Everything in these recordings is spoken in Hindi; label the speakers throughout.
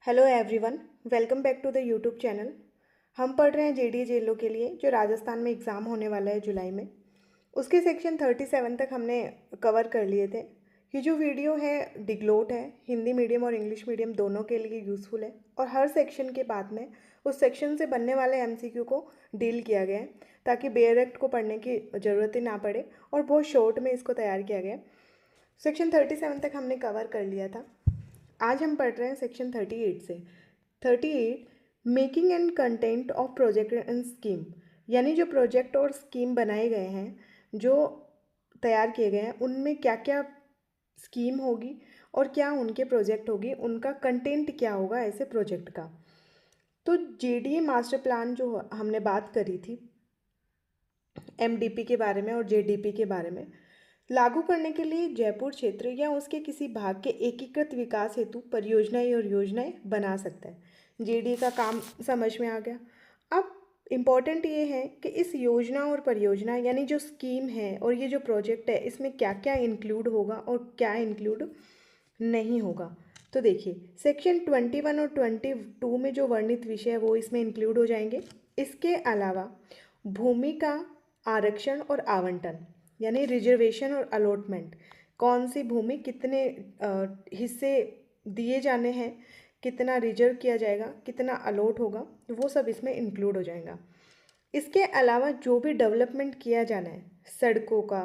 Speaker 1: Hello everyone, welcome back to the YouTube channel. हम पढ़ रहे हैं जेडीए जेएलओ के लिए जो राजस्थान में एग्ज़ाम होने वाला है जुलाई में। उसके सेक्शन 37 तक हमने कवर कर लिए थे। ये जो वीडियो है डिग्लोट है, हिंदी मीडियम और इंग्लिश मीडियम दोनों के लिए यूज़फुल है और हर सेक्शन के बाद में उस सेक्शन से बनने वाले एमसीक्यू को डील किया गया है ताकि बेयर एक्ट को पढ़ने की ज़रूरत ही ना पड़े और बहुत शॉर्ट में इसको तैयार किया गया है। सेक्शन 37 तक हमने कवर कर लिया था। आज हम पढ़ रहे हैं सेक्शन 38 से। 38 making and content of project and scheme, यानी जो प्रोजेक्ट और स्कीम बनाए गए हैं, जो तैयार किए गए हैं, उनमें क्या क्या स्कीम होगी और क्या उनके प्रोजेक्ट होगी, उनका कंटेंट क्या होगा ऐसे प्रोजेक्ट का। तो जेडीए मास्टर प्लान जो हमने बात करी थी एमडीपी के बारे में और जेडीपी के बारे में, लागू करने के लिए जयपुर क्षेत्र या उसके किसी भाग के एकीकृत विकास हेतु परियोजनाएं और योजनाएं बना सकता है। जेडीए का काम समझ में आ गया। अब इम्पॉर्टेंट ये है कि इस योजना और परियोजना यानी जो स्कीम है और ये जो प्रोजेक्ट है, इसमें क्या क्या इंक्लूड होगा और क्या इंक्लूड नहीं होगा। तो देखिए, सेक्शन 21 और 22 में जो वर्णित विषय है वो इसमें इंक्लूड हो जाएंगे। इसके अलावा भूमि का आरक्षण और आवंटन यानी रिजर्वेशन और अलॉटमेंट, कौन सी भूमि कितने हिस्से दिए जाने हैं, कितना रिजर्व किया जाएगा, कितना अलॉट होगा, वो सब इसमें इंक्लूड हो जाएगा। इसके अलावा जो भी डेवलपमेंट किया जाना है, सड़कों का,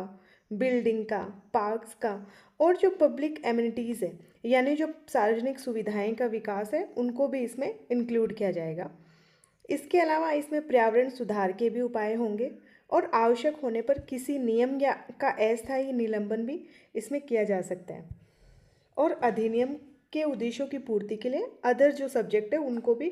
Speaker 1: बिल्डिंग का, पार्क्स का और जो पब्लिक एमिनिटीज़ है यानी जो सार्वजनिक सुविधाएं का विकास है, उनको भी इसमें इंक्लूड किया जाएगा। इसके अलावा इसमें पर्यावरण सुधार के भी उपाय होंगे और आवश्यक होने पर किसी नियम या का अस्थायी निलंबन भी इसमें किया जा सकता है और अधिनियम के उद्देश्यों की पूर्ति के लिए अदर जो सब्जेक्ट है उनको भी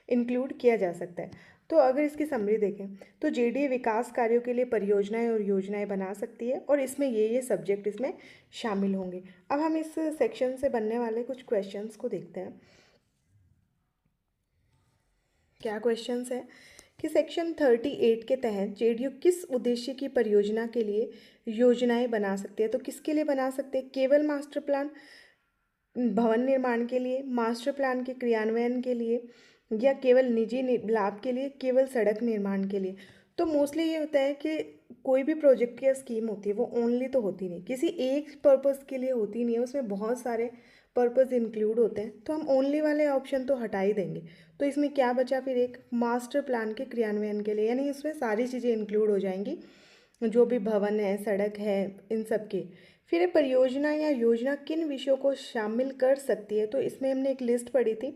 Speaker 1: इंक्लूड किया जा सकता है। तो अगर इसकी समरी देखें तो जेडीए विकास कार्यों के लिए परियोजनाएं और योजनाएं बना सकती है और इसमें ये सब्जेक्ट इसमें शामिल होंगे। अब हम इस सेक्शन से बनने वाले कुछ क्वेश्चंस को देखते हैं। क्या क्वेश्चंस है कि सेक्शन 38 के तहत जेडीयू किस उद्देश्य की परियोजना के लिए योजनाएं बना सकते हैं। तो किसके लिए बना सकते हैं? केवल मास्टर प्लान भवन निर्माण के लिए, मास्टर प्लान के क्रियान्वयन के लिए, या केवल निजी लाभ के लिए, केवल सड़क निर्माण के लिए। तो मोस्टली ये होता है कि कोई भी प्रोजेक्ट या स्कीम होती है वो ओनली तो होती नहीं, किसी एक पर्पज़ के लिए होती नहीं है, उसमें बहुत सारे पर्पज़ इंक्लूड होते हैं। तो हम ओनली वाले ऑप्शन तो हटा ही देंगे। तो इसमें क्या बचा फिर? एक मास्टर प्लान के क्रियान्वयन के लिए, यानी इसमें सारी चीज़ें इंक्लूड हो जाएंगी, जो भी भवन है, सड़क है, इन सब के। फिर ये परियोजना या योजना किन विषयों को शामिल कर सकती है। तो इसमें हमने एक लिस्ट पढ़ी थी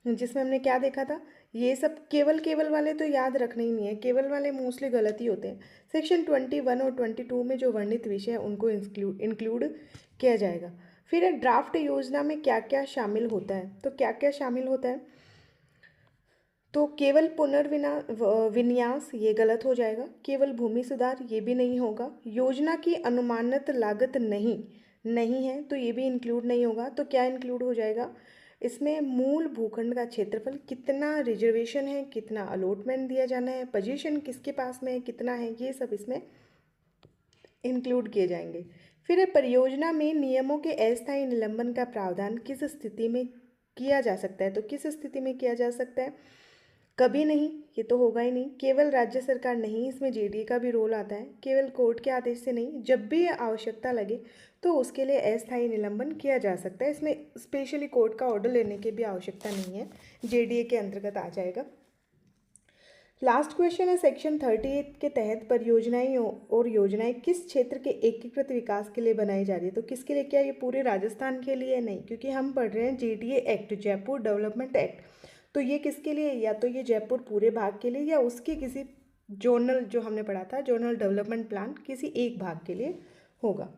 Speaker 1: जिसमें हमने क्या देखा था, ये सब केवल केवल वाले तो याद रखने ही नहीं है, केवल वाले मोस्टली गलत ही होते हैं। सेक्शन 21 और 22 में जो वर्णित विषय है उनको इंक्लूड किया जाएगा। फिर ड्राफ्ट योजना में क्या क्या शामिल होता है। तो क्या क्या शामिल होता है? तो केवल विन्यास ये गलत हो जाएगा, केवल भूमि सुधार ये भी नहीं होगा, योजना की अनुमानित लागत नहीं है तो ये भी इंक्लूड नहीं होगा। तो क्या इंक्लूड हो जाएगा इसमें? मूल भूखंड का क्षेत्रफल, कितना रिजर्वेशन है, कितना अलॉटमेंट दिया जाना है, पोजीशन किसके पास में है, कितना है, ये सब इसमें इंक्लूड किए जाएंगे। फिर परियोजना में नियमों के अस्थायी निलंबन का प्रावधान किस स्थिति में किया जा सकता है। तो किस स्थिति में किया जा सकता है? कभी नहीं, ये तो होगा ही नहीं। केवल राज्य सरकार नहीं, इसमें जेडीए का भी रोल आता है। केवल कोर्ट के आदेश से नहीं, जब भी आवश्यकता लगे तो उसके लिए अस्थायी निलंबन किया जा सकता है। इसमें स्पेशली कोर्ट का ऑर्डर लेने की भी आवश्यकता नहीं है, जेडीए के अंतर्गत आ जाएगा। लास्ट क्वेश्चन है सेक्शन 38 के तहत परियोजनाएं और योजनाएं किस क्षेत्र के एकीकृत विकास के लिए बनाई जा रही है। तो किसके लिए? क्या ये पूरे राजस्थान के लिए? नहीं, क्योंकि हम पढ़ रहे हैं JDA act, Jaipur development act. तो ये किसके लिए? या तो ये जयपुर पूरे भाग के लिए या उसके किसी जोनल, जो हमने पढ़ा था जोनल डेवलपमेंट प्लान, किसी एक भाग के लिए होगा।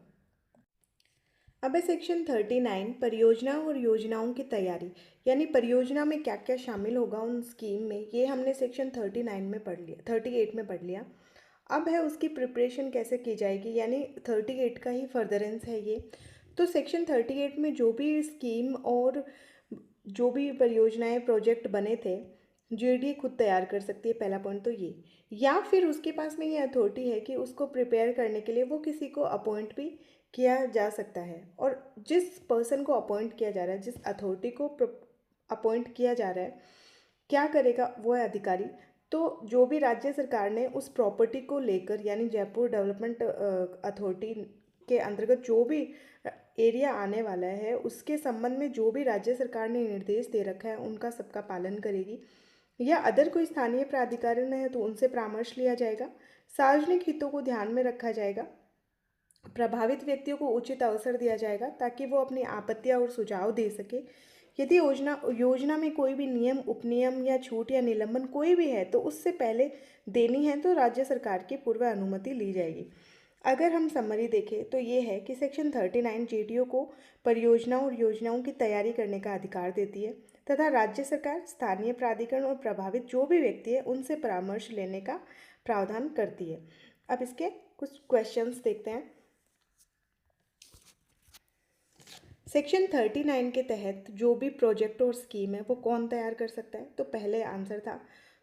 Speaker 1: अब है सेक्शन 39 परियोजना और योजनाओं की तैयारी, यानी परियोजना में क्या क्या शामिल होगा उन स्कीम में, ये हमने सेक्शन 39 में पढ़ लिया, 38 में पढ़ लिया। अब है उसकी प्रिपरेशन कैसे की जाएगी, यानी 38 का ही फर्दरेंस है ये। तो सेक्शन 38 में जो भी स्कीम और जो भी परियोजनाएं प्रोजेक्ट बने थे, जेडीए खुद तैयार कर सकती है, पहला पॉइंट तो ये। या फिर उसके पास में ये अथॉरिटी है कि उसको प्रिपेयर करने के लिए वो किसी को अपॉइंट भी किया जा सकता है। और जिस पर्सन को अपॉइंट किया जा रहा है, जिस अथॉरिटी को अपॉइंट किया जा रहा है, क्या करेगा वह अधिकारी? तो जो भी राज्य सरकार ने उस प्रॉपर्टी को लेकर, यानी जयपुर डेवलपमेंट अथॉरिटी के अंतर्गत जो भी एरिया आने वाला है, उसके संबंध में जो भी राज्य सरकार ने निर्देश दे रखा है उनका सबका पालन करेगी। या अदर कोई स्थानीय प्राधिकरण है तो उनसे परामर्श लिया जाएगा। सार्वजनिक हितों को ध्यान में रखा जाएगा। प्रभावित व्यक्तियों को उचित अवसर दिया जाएगा ताकि वो अपनी आपत्तियां और सुझाव दे सके। यदि योजना में कोई भी नियम, उपनियम या छूट या निलंबन कोई भी है तो उससे पहले देनी है तो राज्य सरकार की पूर्व अनुमति ली जाएगी। अगर हम समरी देखें तो ये है कि सेक्शन 39 जेडीओ को परियोजनाओं और योजनाओं की तैयारी करने का अधिकार देती है तथा राज्य सरकार, स्थानीय प्राधिकरण और प्रभावित जो भी व्यक्ति है उनसे परामर्श लेने का प्रावधान करती है। अब इसके कुछ क्वेश्चंस देखते हैं। सेक्शन 39 के तहत जो भी प्रोजेक्ट और स्कीम है वो कौन तैयार कर सकता है? तो पहले आंसर था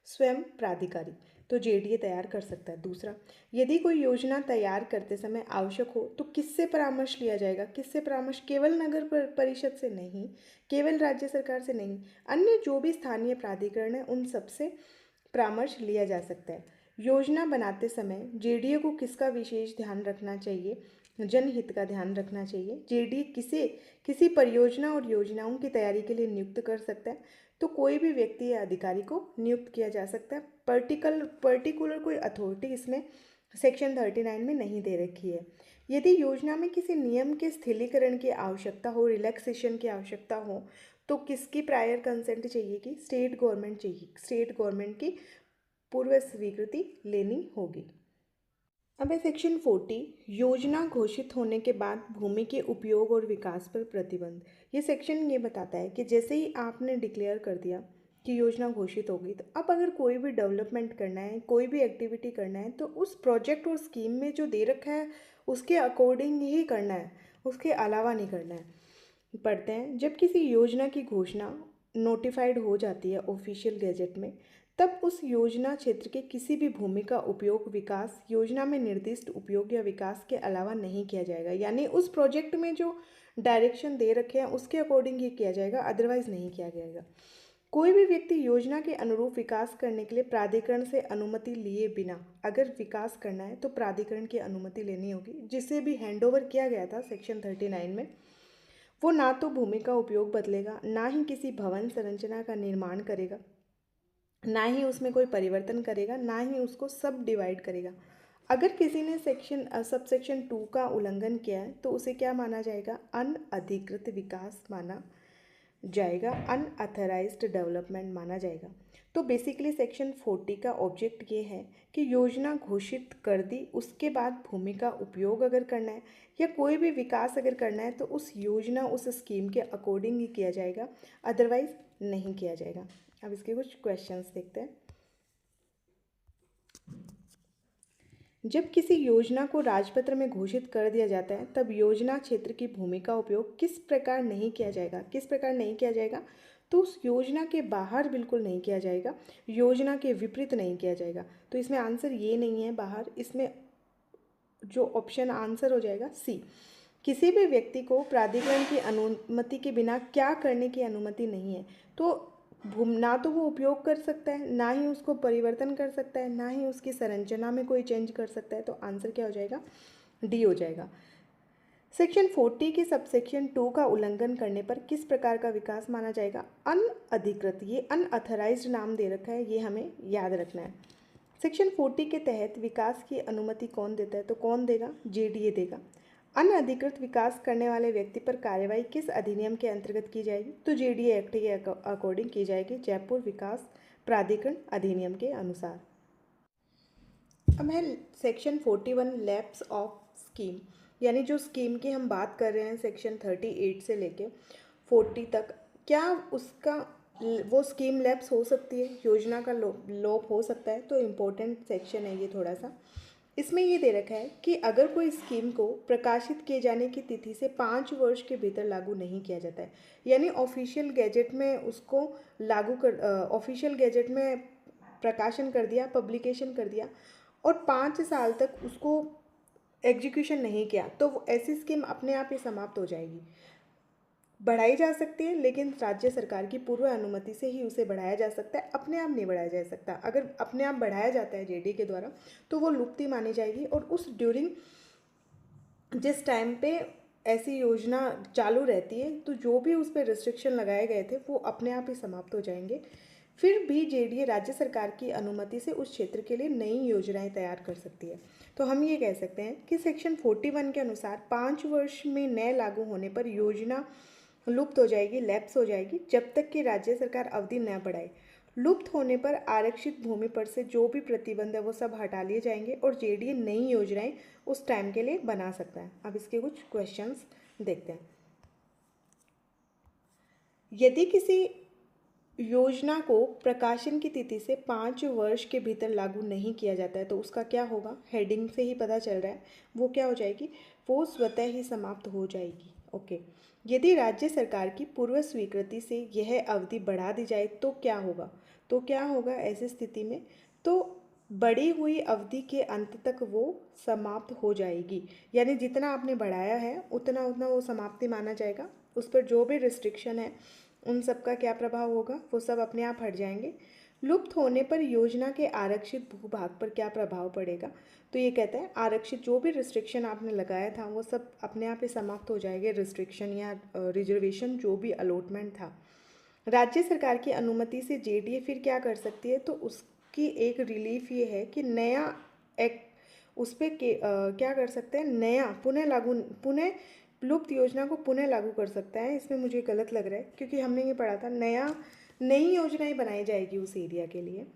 Speaker 1: स्वयं प्राधिकारी, तो जेडीए तैयार कर सकता है। दूसरा, यदि कोई योजना तैयार करते समय आवश्यक हो तो किससे परामर्श लिया जाएगा? किससे परामर्श? केवल नगर परिषद से नहीं, केवल राज्य सरकार से नहीं, अन्य जो भी स्थानीय प्राधिकरण है उन सबसे परामर्श लिया जा सकता है। योजना बनाते समय जेडीए को किसका विशेष ध्यान रखना चाहिए? जनहित का ध्यान रखना चाहिए। जेडीए किसी परियोजना और योजनाओं की तैयारी के लिए नियुक्त कर सकता है, तो कोई भी व्यक्ति या अधिकारी को नियुक्त किया जा सकता है। पर्टिकुलर कोई अथॉरिटी इसमें सेक्शन 39 में नहीं दे रखी है। यदि योजना में किसी नियम के शिथिलीकरण की आवश्यकता हो, रिलैक्सेशन की आवश्यकता हो, तो किसकी प्रायर कंसेंट चाहिए? कि स्टेट गवर्नमेंट चाहिए। स्टेट गवर्नमेंट की पूर्व स्वीकृति लेनी होगी। अब है सेक्शन 40, योजना घोषित होने के बाद भूमि के उपयोग और विकास पर प्रतिबंध। ये सेक्शन ये बताता है कि जैसे ही आपने डिक्लेयर कर दिया कि योजना घोषित होगी, तो अब अगर कोई भी डेवलपमेंट करना है, कोई भी एक्टिविटी करना है, तो उस प्रोजेक्ट और स्कीम में जो दे रखा है उसके अकॉर्डिंग ही करना है, उसके अलावा नहीं करना है। पढ़ते हैं, जब किसी योजना की घोषणा नोटिफाइड हो जाती है ऑफिशियल गैजेट में, तब उस योजना क्षेत्र के किसी भी भूमि का उपयोग, विकास योजना में निर्दिष्ट उपयोग या विकास के अलावा नहीं किया जाएगा। यानी उस प्रोजेक्ट में जो डायरेक्शन दे रखे हैं उसके अकॉर्डिंग ही किया जाएगा, अदरवाइज नहीं किया जाएगा। कोई भी व्यक्ति योजना के अनुरूप विकास करने के लिए प्राधिकरण से अनुमति लिए बिना अगर विकास करना है तो प्राधिकरण की अनुमति लेनी होगी। जिसे भी हैंडओवर किया गया था सेक्शन 39 में, वो ना तो भूमि का उपयोग बदलेगा, ना ही किसी भवन संरचना का निर्माण करेगा, ना ही उसमें कोई परिवर्तन करेगा, ना ही उसको सब डिवाइड करेगा। अगर किसी ने सब सेक्शन 2 का उल्लंघन किया है तो उसे क्या माना जाएगा? अनअधिकृत विकास माना जाएगा, अनअथराइज्ड डेवलपमेंट माना जाएगा। तो बेसिकली सेक्शन 40 का ऑब्जेक्ट ये है कि योजना घोषित कर दी, उसके बाद भूमि का उपयोग अगर करना है या कोई भी विकास अगर करना है तो उस योजना, उस स्कीम के अकॉर्डिंग ही किया जाएगा, अदरवाइज नहीं किया जाएगा। अब इसके कुछ क्वेश्चंस देखते हैं। जब किसी योजना को राजपत्र में घोषित कर दिया जाता है तब योजना क्षेत्र की भूमि का उपयोग किस प्रकार नहीं किया जाएगा? किस प्रकार नहीं किया जाएगा? तो उस योजना के बाहर बिल्कुल नहीं किया जाएगा, योजना के विपरीत नहीं किया जाएगा। तो इसमें आंसर ये नहीं है बाहर, इसमें जो ऑप्शन आंसर हो जाएगा सी। किसी भी व्यक्ति को प्राधिकरण की अनुमति के बिना क्या करने की अनुमति नहीं है? तो ना तो वो उपयोग कर सकता है, ना ही उसको परिवर्तन कर सकता है, ना ही उसकी संरचना में कोई चेंज कर सकता है। तो आंसर क्या हो जाएगा? डी हो जाएगा। सेक्शन 40 के सबसेक्शन 2 का उल्लंघन करने पर किस प्रकार का विकास माना जाएगा? अनअधिकृत, ये अनअथराइज्ड नाम दे रखा है, ये हमें याद रखना है। सेक्शन 40 के तहत विकास की अनुमति कौन देता है? तो कौन देगा? जेडीए देगा। अनअधिकृत विकास करने वाले व्यक्ति पर कार्रवाई किस अधिनियम के अंतर्गत की जाएगी? तो जेडीए एक्ट के अकॉर्डिंग की जाएगी, जयपुर विकास प्राधिकरण अधिनियम के अनुसार। अब है सेक्शन 41 लैप्स ऑफ स्कीम, यानी जो स्कीम की हम बात कर रहे हैं सेक्शन 38 से लेके 40 तक, क्या उसका वो स्कीम लैप्स हो सकती है, योजना का लोप हो सकता है? तो इम्पोर्टेंट सेक्शन है ये थोड़ा सा। इसमें ये दे रखा है कि अगर कोई स्कीम को प्रकाशित किए जाने की तिथि से 5 वर्ष के भीतर लागू नहीं किया जाता है, यानी ऑफिशियल गैजेट में उसको ऑफिशियल गैजेट में प्रकाशन कर दिया, पब्लिकेशन कर दिया और 5 साल तक उसको एग्जीक्यूशन नहीं किया, तो ऐसी स्कीम अपने आप ही समाप्त हो जाएगी। बढ़ाई जा सकती है, लेकिन राज्य सरकार की पूर्व अनुमति से ही उसे बढ़ाया जा सकता है, अपने आप नहीं बढ़ाया जा सकता। अगर अपने आप बढ़ाया जाता है जेडी के द्वारा तो वो लुप्ति मानी जाएगी, और उस ड्यूरिंग जिस टाइम पे ऐसी योजना चालू रहती है तो जो भी उस पर रिस्ट्रिक्शन लगाए गए थे वो अपने आप ही समाप्त हो जाएंगे। फिर भी जेडीए राज्य सरकार की अनुमति से उस क्षेत्र के लिए नई योजनाएं तैयार कर सकती है। तो हम ये कह सकते हैं कि सेक्शन 41 के अनुसार 5 वर्ष में नए लागू होने पर योजना लुप्त हो जाएगी, लैप्स हो जाएगी, जब तक कि राज्य सरकार अवधि न बढ़ाए। लुप्त होने पर आरक्षित भूमि पर से जो भी प्रतिबंध है वो सब हटा लिए जाएंगे और जेडीए नई योजनाएं उस टाइम के लिए बना सकता है। अब इसके कुछ क्वेश्चंस देखते हैं। यदि किसी योजना को प्रकाशन की तिथि से 5 वर्ष के भीतर लागू नहीं किया जाता है तो उसका क्या होगा? हेडिंग से ही पता चल रहा है, वो क्या हो जाएगी? वो स्वतः ही समाप्त हो जाएगी। ओके। यदि राज्य सरकार की पूर्व स्वीकृति से यह अवधि बढ़ा दी जाए तो क्या होगा? तो क्या होगा ऐसी स्थिति में? तो बढ़ी हुई अवधि के अंत तक वो समाप्त हो जाएगी, यानी जितना आपने बढ़ाया है उतना उतना वो समाप्ति माना जाएगा। उस पर जो भी रिस्ट्रिक्शन है उन सब का क्या प्रभाव होगा? वो सब अपने आप हट जाएंगे। लुप्त होने पर योजना के आरक्षित भूभाग पर क्या प्रभाव पड़ेगा? तो ये कहता है आरक्षित जो भी रिस्ट्रिक्शन आपने लगाया था वो सब अपने आप ही समाप्त हो जाएंगे, रिस्ट्रिक्शन या रिजर्वेशन जो भी अलॉटमेंट था। राज्य सरकार की अनुमति से जेडीए फिर क्या कर सकती है? तो उसकी एक रिलीफ ये है कि नया एक्ट उस पर क्या कर सकते हैं? नया पुनः लुप्त योजना को पुनः लागू कर सकता है। इसमें मुझे गलत लग रहा है क्योंकि हमने ये पढ़ा था नई योजनाएं बनाई जाएगी उस एरिया के लिए।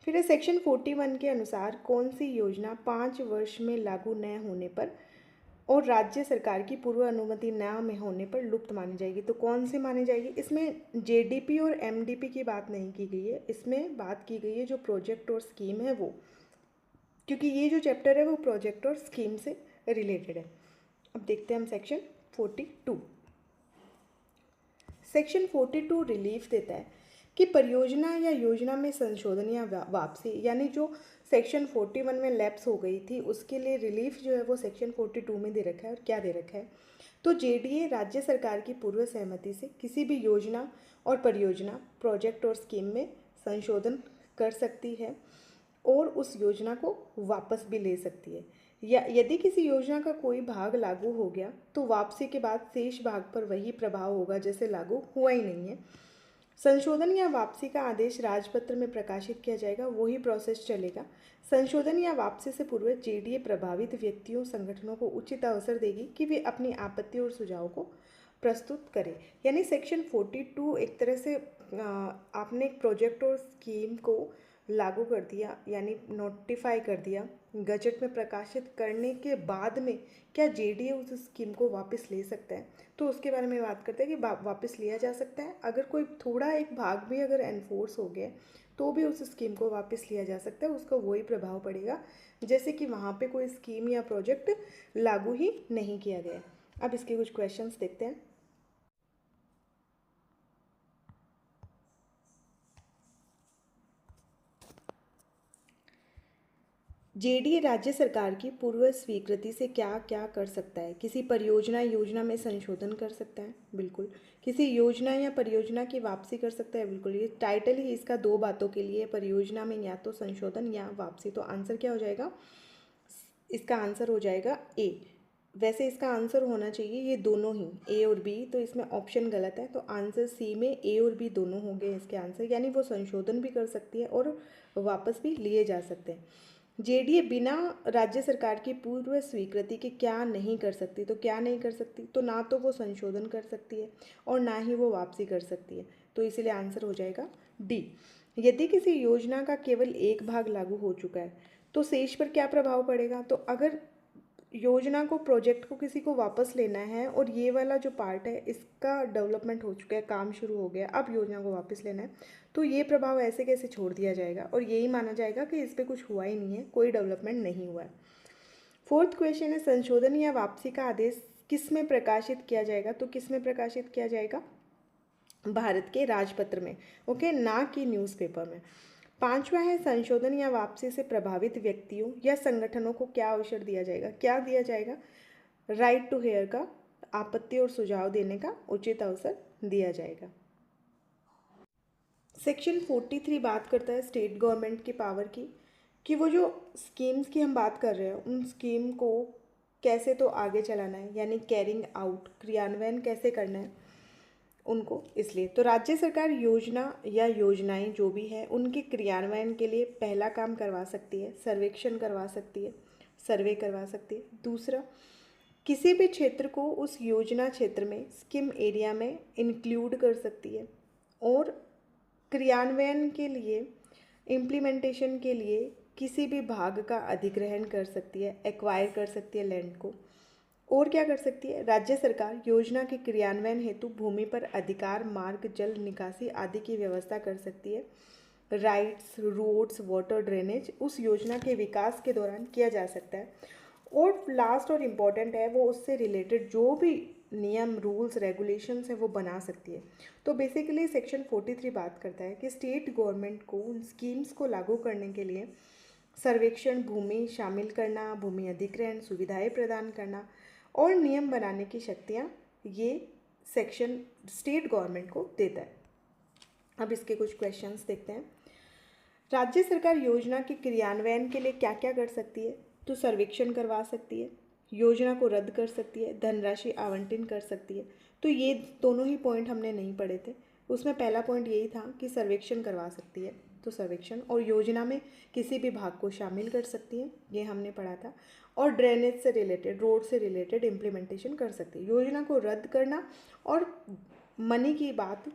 Speaker 1: फिर है सेक्शन 41 के अनुसार कौन सी योजना 5 वर्ष में लागू न होने पर और राज्य सरकार की पूर्व अनुमति न में होने पर लुप्त मानी जाएगी? तो कौन सी मानी जाएगी? इसमें जेडीपी और एमडीपी की बात नहीं की गई है, इसमें बात की गई है जो प्रोजेक्ट और स्कीम है वो, क्योंकि ये जो चैप्टर है वो प्रोजेक्ट और स्कीम से रिलेटेड है। अब देखते हैं हम सेक्शन 42। सेक्शन 42 रिलीफ देता है कि परियोजना या योजना में संशोधन या वापसी, यानी जो सेक्शन 41 में लैप्स हो गई थी उसके लिए रिलीफ जो है वो सेक्शन 42 में दे रखा है। और क्या दे रखा है? तो जेडीए राज्य सरकार की पूर्व सहमति से किसी भी योजना और परियोजना, प्रोजेक्ट और स्कीम में संशोधन कर सकती है और उस योजना को वापस भी ले सकती है। या यदि किसी योजना का कोई भाग लागू हो गया तो वापसी के बाद शेष भाग पर वही प्रभाव होगा जैसे लागू हुआ ही नहीं है। संशोधन या वापसी का आदेश राजपत्र में प्रकाशित किया जाएगा, वही प्रोसेस चलेगा। संशोधन या वापसी से पूर्व जेडीए प्रभावित व्यक्तियों, संगठनों को उचित अवसर देगी कि वे अपनी आपत्ति और सुझाव को प्रस्तुत करें। यानी सेक्शन 42 एक तरह से आपने एक प्रोजेक्ट और स्कीम को लागू कर दिया, यानी नोटिफाई कर दिया, गजट में प्रकाशित करने के बाद में क्या जेडीए उस स्कीम को वापस ले सकता है? तो उसके बारे में बात करते हैं कि वापस लिया जा सकता है। अगर कोई थोड़ा एक भाग भी अगर एनफोर्स हो गया तो भी उस स्कीम को वापस लिया जा सकता है, उसका वही प्रभाव पड़ेगा जैसे कि वहाँ पे कोई स्कीम या प्रोजेक्ट लागू ही नहीं किया गया। अब इसके कुछ क्वेश्चंस देखते हैं। जेडीए राज्य सरकार की पूर्व स्वीकृति से क्या क्या कर सकता है? किसी परियोजना योजना में संशोधन कर सकता है, बिल्कुल। किसी योजना या परियोजना की वापसी कर सकता है, बिल्कुल। ये टाइटल ही इसका दो बातों के लिए, परियोजना में या तो संशोधन या वापसी। तो आंसर क्या हो जाएगा? इसका आंसर हो जाएगा ए। वैसे इसका आंसर होना चाहिए ये दोनों ही, ए और बी, तो इसमें ऑप्शन गलत है। तो आंसर सी में ए और बी दोनों होंगे इसके आंसर, यानी वो संशोधन भी कर सकती है और वापस भी लिए जा सकते हैं। जेडीए बिना राज्य सरकार की पूर्व स्वीकृति के क्या नहीं कर सकती? तो क्या नहीं कर सकती? तो ना तो वो संशोधन कर सकती है और ना ही वो वापसी कर सकती है, तो इसीलिए आंसर हो जाएगा डी। यदि किसी योजना का केवल एक भाग लागू हो चुका है तो शेष पर क्या प्रभाव पड़ेगा? तो अगर योजना को, प्रोजेक्ट को किसी को वापस लेना है और ये वाला जो पार्ट है इसका डेवलपमेंट हो चुका है, काम शुरू हो गया, अब योजना को वापस लेना है, तो ये प्रभाव ऐसे कैसे छोड़ दिया जाएगा और यही माना जाएगा कि इस पर कुछ हुआ ही नहीं है, कोई डेवलपमेंट नहीं हुआ है। फोर्थ क्वेश्चन है संशोधन या वापसी का आदेश किस में प्रकाशित किया जाएगा? तो किस में प्रकाशित किया जाएगा? भारत के राजपत्र में, ओके, ना कि न्यूज़पेपर में। पांचवा है संशोधन या वापसी से प्रभावित व्यक्तियों या संगठनों को क्या अवसर दिया जाएगा? क्या दिया जाएगा? राइट टू हेयर का आपत्ति और सुझाव देने का उचित अवसर दिया जाएगा। सेक्शन 43 बात करता है स्टेट गवर्नमेंट की पावर की, कि वो जो स्कीम्स की हम बात कर रहे हैं उन स्कीम को कैसे तो आगे चलाना है, यानी कैरिंग आउट, क्रियान्वयन कैसे करना है उनको। इसलिए तो राज्य सरकार योजना या योजनाएं जो भी है उनके क्रियान्वयन के लिए पहला काम करवा सकती है, सर्वेक्षण करवा सकती है, सर्वे करवा सकती है। दूसरा, किसी भी क्षेत्र को उस योजना क्षेत्र में स्कीम एरिया में इंक्लूड कर सकती है और क्रियान्वयन के लिए, इम्प्लीमेंटेशन के लिए किसी भी भाग का अधिग्रहण कर सकती है, एक्वायर कर सकती है लैंड को। और क्या कर सकती है, राज्य सरकार योजना के क्रियान्वयन हेतु भूमि पर अधिकार, मार्ग, जल निकासी आदि की व्यवस्था कर सकती है। राइट्स, रोड्स, वाटर, ड्रेनेज उस योजना के विकास के दौरान किया जा सकता है। और लास्ट और इम्पॉर्टेंट है, वो उससे रिलेटेड जो भी नियम, रूल्स, रेगुलेशंस है वो बना सकती है। तो बेसिकली सेक्शन 43 बात करता है कि स्टेट गवर्नमेंट को उन स्कीम्स को लागू करने के लिए सर्वेक्षण, भूमि शामिल करना, भूमि अधिग्रहण, सुविधाएं प्रदान करना और नियम बनाने की शक्तियाँ ये सेक्शन स्टेट गवर्नमेंट को देता है। अब इसके कुछ क्वेश्चंस देखते हैं। राज्य सरकार योजना के क्रियान्वयन के लिए क्या क्या कर सकती है? तो सर्वेक्षण करवा सकती है, योजना को रद्द कर सकती है, धनराशि आवंटन कर सकती है। तो ये दोनों ही पॉइंट हमने नहीं पढ़े थे। उसमें पहला पॉइंट यही था कि सर्वेक्षण करवा सकती है, तो सर्वेक्षण, और योजना में किसी भी भाग को शामिल कर सकती है, ये हमने पढ़ा था। और ड्रेनेज से रिलेटेड, रोड से रिलेटेड इम्प्लीमेंटेशन कर सकती है। योजना को रद्द करना और मनी की बात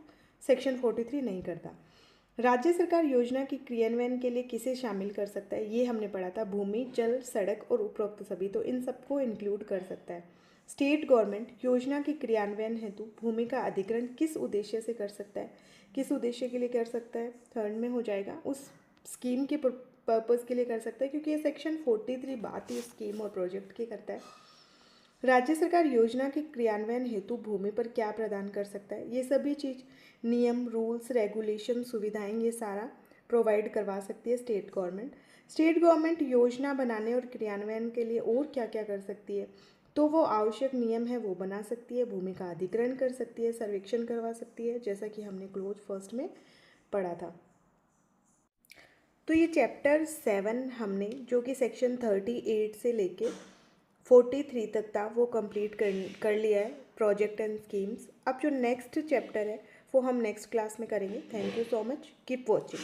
Speaker 1: सेक्शन 43 नहीं करता। राज्य सरकार योजना की क्रियान्वयन के लिए किसे शामिल कर सकता है, ये हमने पढ़ा था, भूमि, जल, सड़क और उपरोक्त सभी, तो इन सबको इंक्लूड कर सकता है। स्टेट गवर्नमेंट योजना के क्रियान्वयन हेतु भूमि का अधिग्रहण किस उद्देश्य से कर सकता है, किस उद्देश्य के लिए कर सकता है, थर्ड में हो जाएगा, उस स्कीम के पर्पज़ के लिए कर सकता है, क्योंकि ये सेक्शन 43 बात ही स्कीम और प्रोजेक्ट की करता है। राज्य सरकार योजना के क्रियान्वयन हेतु भूमि पर क्या प्रदान कर सकता है, ये सभी चीज़, नियम, रूल्स, रेगुलेशन, सुविधाएं, ये सारा प्रोवाइड करवा सकती है स्टेट गवर्नमेंट। स्टेट गवर्नमेंट योजना बनाने और क्रियान्वयन के लिए और क्या क्या कर सकती है, तो वो आवश्यक नियम है वो बना सकती है, भूमि का अधिग्रहण कर सकती है, सर्वेक्षण करवा सकती है, जैसा कि हमने क्लोज फर्स्ट में पढ़ा था। तो ये चैप्टर 7 हमने, जो कि सेक्शन 38 से लेके 43 तक था, वो कंप्लीट कर लिया है, प्रोजेक्ट एंड स्कीम्स। अब जो नेक्स्ट चैप्टर है वो हम नेक्स्ट क्लास में करेंगे। Thank you so much, keep watching.